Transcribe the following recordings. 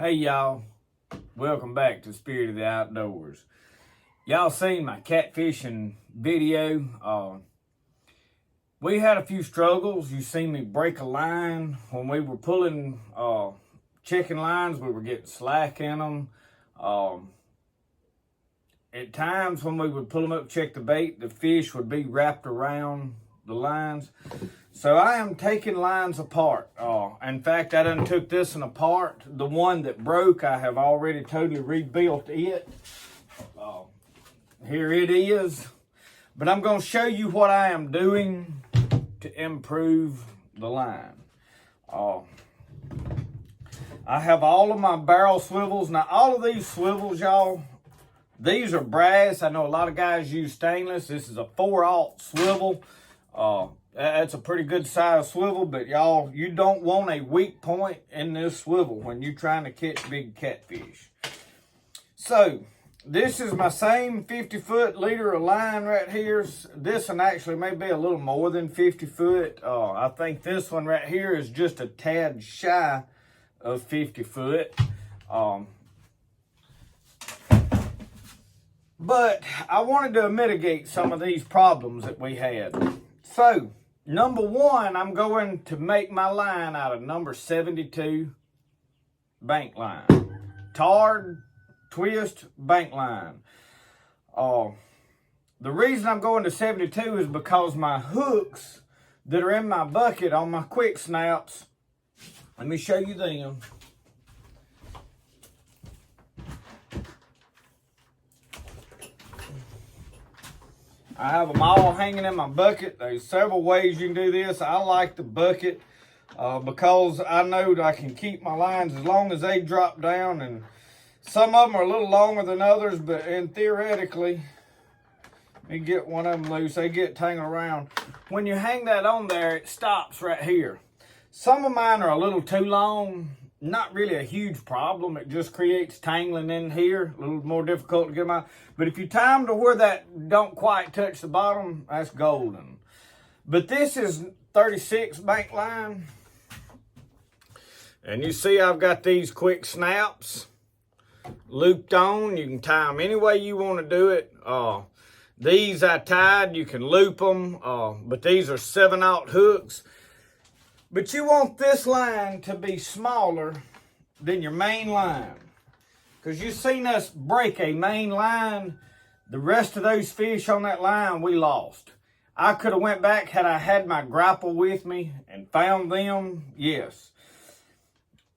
Hey y'all, welcome back to Spirit of the Outdoors. Y'all seen my catfishing video. We had a few struggles. You seen me break a line when we were pulling chicken lines. We were getting slack in them. At times when we would pull them up, check the bait, the fish would be wrapped around the lines. So I am taking lines apart. In fact, I done took this one apart. The one that broke, I have already totally rebuilt it. Here it is. But I'm going to show you what I am doing to improve the line. I have all of my barrel swivels. Now, all of these swivels, y'all, these are brass. I know a lot of guys use stainless. This is a 4/0 swivel. That's a pretty good size swivel, but y'all, you don't want a weak point in this swivel when you're trying to catch big catfish. So, this is my same 50-foot leader of line right here. This one actually may be a little more than 50 foot. I think this one right here is just a tad shy of 50 foot. But I wanted to mitigate some of these problems that we had. So, number one, I'm going to make my line out of number 72 bank line. Tarred, twist, bank line. The reason I'm going to 72 is because my hooks that are in my bucket on my quick snaps, let me show you them. I have them all hanging in my bucket. There's several ways you can do this. I like the bucket because I know that I can keep my lines as long as they drop down. And some of them are a little longer than others, but theoretically, you get one of them loose, they get tangled around. When you hang that on there, it stops right here. Some of mine are a little too long. Not really a huge problem. It just creates tangling in here. A little more difficult to get them out. But if you time to where that don't quite touch the bottom, that's golden. But this is 36 bank line. And you see I've got these quick snaps looped on. You can tie them any way you want to do it. These I tied. You can loop them. But these are 7/0 hooks. But you want this line to be smaller than your main line. Because you've seen us break a main line. The rest of those fish on that line, we lost. I could have went back had I had my grapple with me and found them. Yes.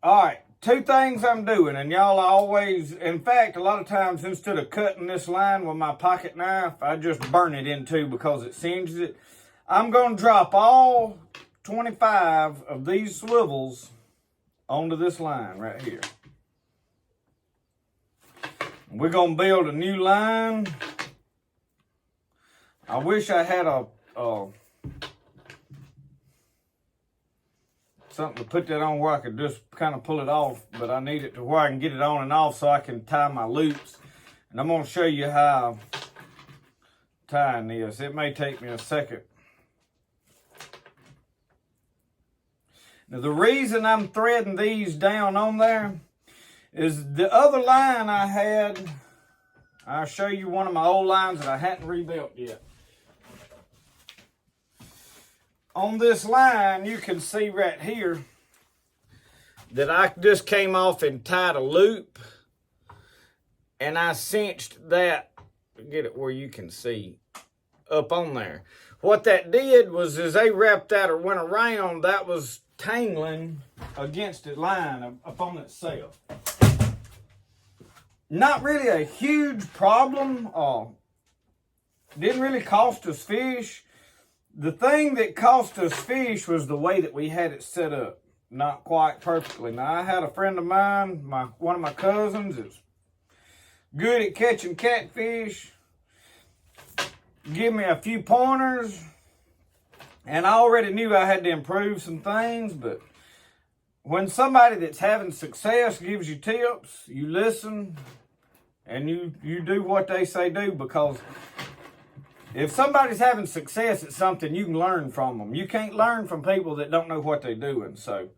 All right. Two things I'm doing. And y'all always, in fact, a lot of times instead of cutting this line with my pocket knife, I just burn it in two because it singes it. I'm going to drop all 25 of these swivels onto this line right here. We're going to build a new line. I wish I had something to put that on where I could just kind of pull it off, but I need it to where I can get it on and off so I can tie my loops. And I'm going to show you how I'm tying this. It may take me a second. Now, the reason I'm threading these down on there is the other line I had. I'll show you one of my old lines that I hadn't rebuilt yet. On this line, you can see right here that I just came off and tied a loop. And I cinched that, get it where you can see, up on there. What that did was as they wrapped that or went around, that was tangling against the line upon itself. Not really a huge problem. Didn't really cost us fish. The thing that cost us fish was the way that we had it set up. Not quite perfectly. Now, I had a friend of mine, one of my cousins, is good at catching catfish. Give me a few pointers. And I already knew I had to improve some things, but when somebody that's having success gives you tips, you listen and you do what they say do, because if somebody's having success at something, you can learn from them. You can't learn from people that don't know what they're doing. So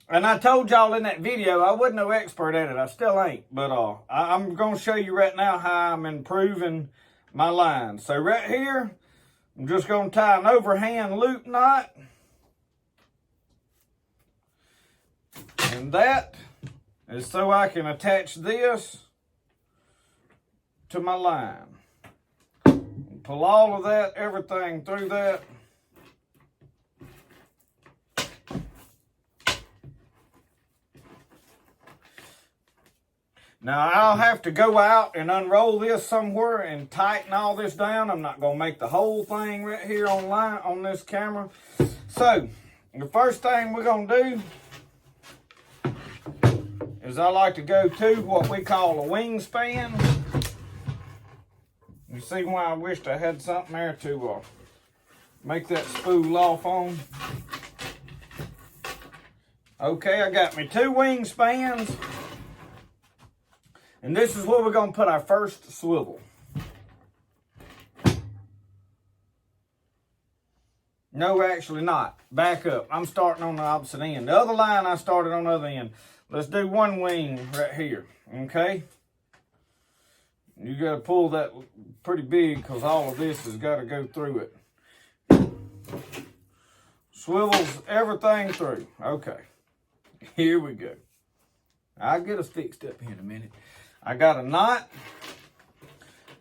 And I told y'all in that video, I wasn't no expert at it. I still ain't. But I'm going to show you right now how I'm improving my line. So right here, I'm just going to tie an overhand loop knot. And that is so I can attach this to my line. Pull all of that, everything through that. Now I'll have to go out and unroll this somewhere and tighten all this down. I'm not going to make the whole thing right here on this camera. So the first thing we're going to do is I like to go to what we call a wingspan. You see why I wished I had something there to make that spool off on. Okay, I got me 2 wingspans. And this is where we're going to put our first swivel. No, actually not. Back up. I'm starting on the opposite end. The other line I started on the other end. Let's do 1 wing right here. Okay? You got to pull that pretty big because all of this has got to go through it. Swivels everything through. Okay. Here we go. I'll get us fixed up here in a minute. I got a knot.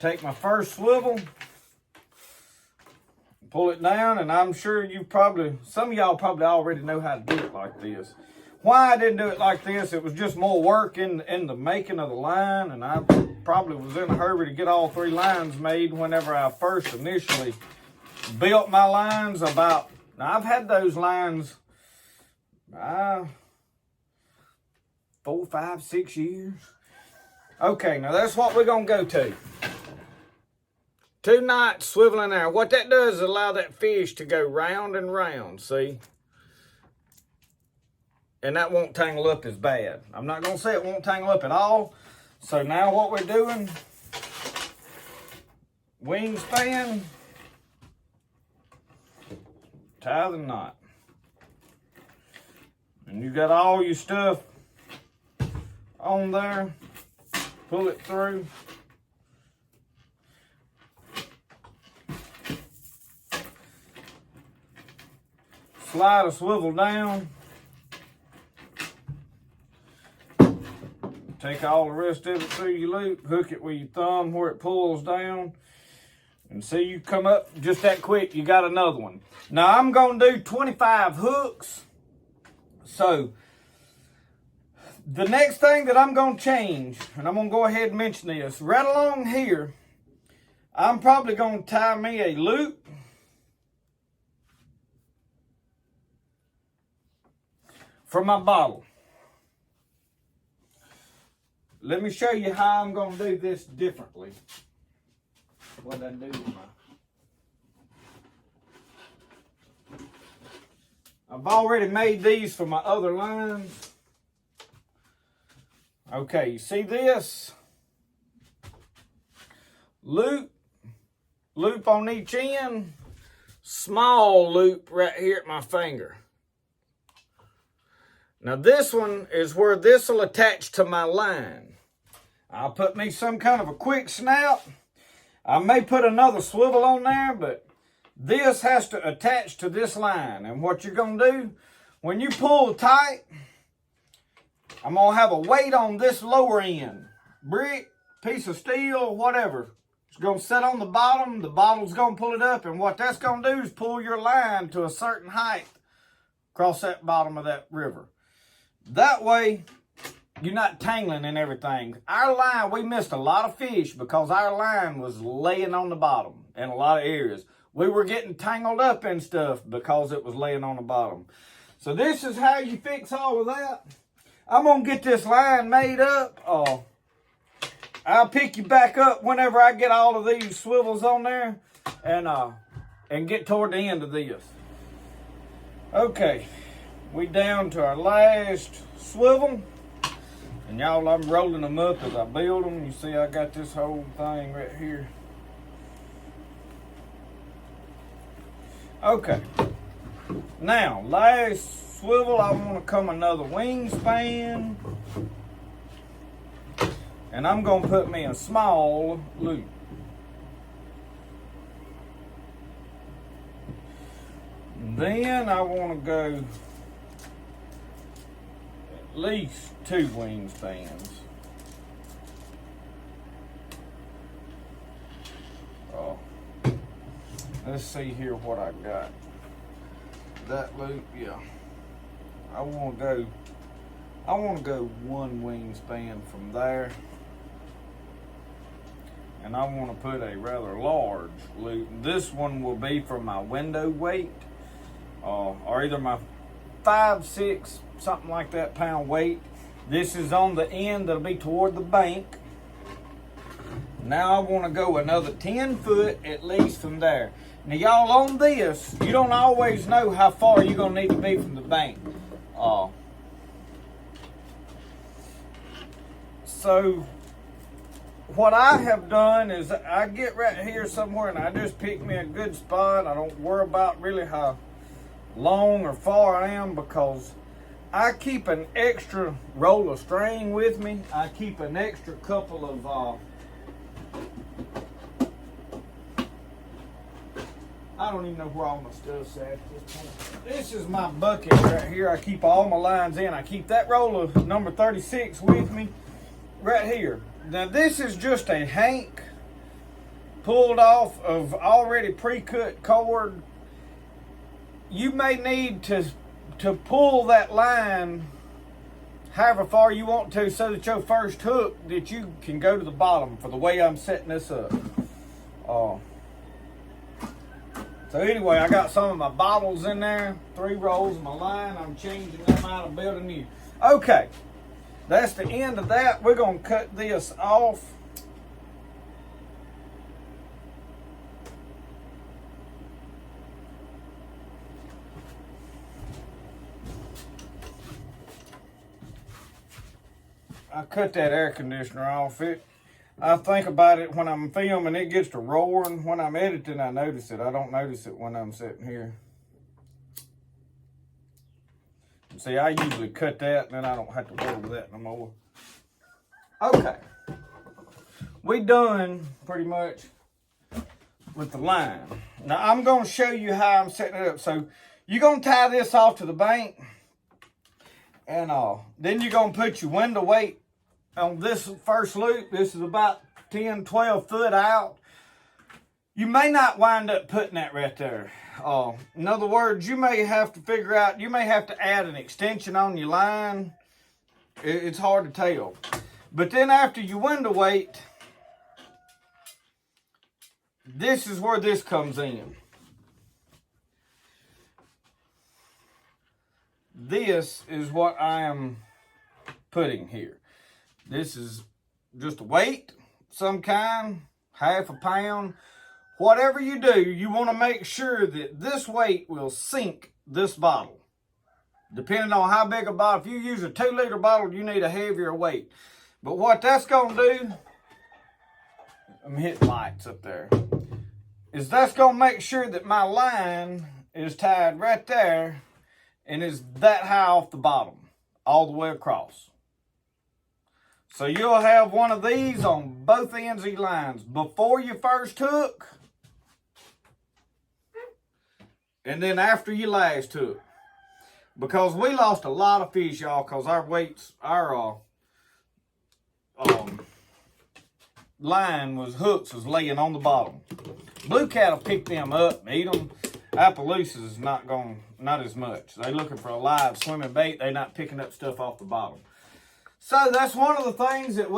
Take my first swivel. Pull it down, and I'm sure some of y'all probably already know how to do it like this. Why I didn't do it like this, it was just more work in the making of the line, and I probably was in a hurry to get all 3 lines made whenever I first initially built my lines now I've had those lines 4, 5, 6 years. Okay, now that's what we're going to go to. 2 knots swiveling there. What that does is allow that fish to go round and round, see? And that won't tangle up as bad. I'm not going to say it won't tangle up at all. So now what we're doing, wingspan, tie the knot. And you got all your stuff on there. Pull it through. Slide a swivel down. Take all the rest of it through your loop. Hook it with your thumb where it pulls down. And see, you come up just that quick, you got another one. Now I'm going to do 25 hooks. So the next thing that I'm going to change, and I'm going to go ahead and mention this, right along here, I'm probably going to tie me a loop for my bottle. Let me show you how I'm going to do this differently. What I do with I've already made these for my other lines. Okay, you see this? Loop on each end, small loop right here at my finger. Now this one is where this will attach to my line. I'll put me some kind of a quick snap. I may put another swivel on there, but this has to attach to this line. And what you're going to do, when you pull tight, I'm going to have a weight on this lower end. Brick, piece of steel, whatever. It's going to sit on the bottom. The bottle's going to pull it up. And what that's going to do is pull your line to a certain height across that bottom of that river. That way, you're not tangling and everything. Our line, we missed a lot of fish because our line was laying on the bottom in a lot of areas. We were getting tangled up and stuff because it was laying on the bottom. So this is how you fix all of that. I'm going to get this line made up. I'll pick you back up whenever I get all of these swivels on there and get toward the end of this. Okay, we down to our last swivel. And y'all, I'm rolling them up as I build them. You see I got this whole thing right here. Okay. Now, last swivel, I want to come another wingspan. And I'm going to put me a small loop. Then I want to go at least 2 wingspans. Oh, let's see here what I got. That loop, yeah. I want to go 1 wingspan from there. And I want to put a rather large loop. This one will be for my window weight, or either my 5, 6, something like that pound weight. This is on the end that'll be toward the bank. Now I want to go another 10 foot at least from there. Now y'all, on this, you don't always know how far you're going to need to be from the bank. So what I have done is I get right here somewhere and I just pick me a good spot. I don't worry about really how long or far I am, because I keep an extra roll of string with me. I keep an extra couple of I don't even know where all my stuff's at this point. This is my bucket right here. I keep all my lines in. I keep that roll of number 36 with me right here. Now this is just a hank pulled off of already pre-cut cord. You may need to pull that line however far you want to, so that your first hook, that you can go to the bottom for the way I'm setting this up. So anyway, I got some of my bottles in there, 3 rolls of my line. I'm changing them out and building new. Okay, that's the end of that. We're gonna cut this off. I cut that air conditioner off. I think about it when I'm filming, it gets to roaring. When I'm editing, I notice it. I don't notice it when I'm sitting here. See, I usually cut that, and then I don't have to worry with that no more. Okay. We done pretty much with the line. Now, I'm going to show you how I'm setting it up. So, you're going to tie this off to the bank. And then you're going to put your window weight on this first loop. This is about 10, 12 foot out. You may not wind up putting that right there. In other words, you may have to figure out, you may have to add an extension on your line. It's hard to tell. But then after your window weight, this is where this comes in. This is what I am putting here. This is just a weight, some kind, half a pound. Whatever you do, you want to make sure that this weight will sink this bottle. Depending on how big a bottle. If you use a 2-liter bottle, you need a heavier weight. But what that's going to do, I'm hitting lights up there, is that's going to make sure that my line is tied right there and is that high off the bottom, all the way across. So you'll have one of these on both ends of your lines before your first hook, and then after your last hook. Because we lost a lot of fish, y'all, because our weights, our hooks was laying on the bottom. Blue cat will pick them up and eat them. Appaloosa is not as much. They're looking for a live swimming bait. They're not picking up stuff off the bottom. So that's one of the things that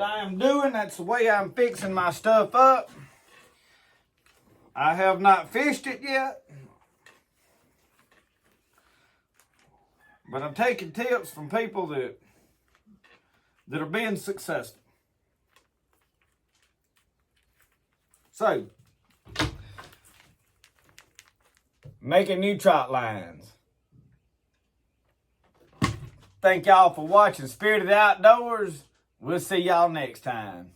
I am doing. That's the way I'm fixing my stuff up. I have not fished it yet, but I'm taking tips from people that are being successful. So, making new trot lines. Thank y'all for watching Spirited Outdoors. We'll see y'all next time.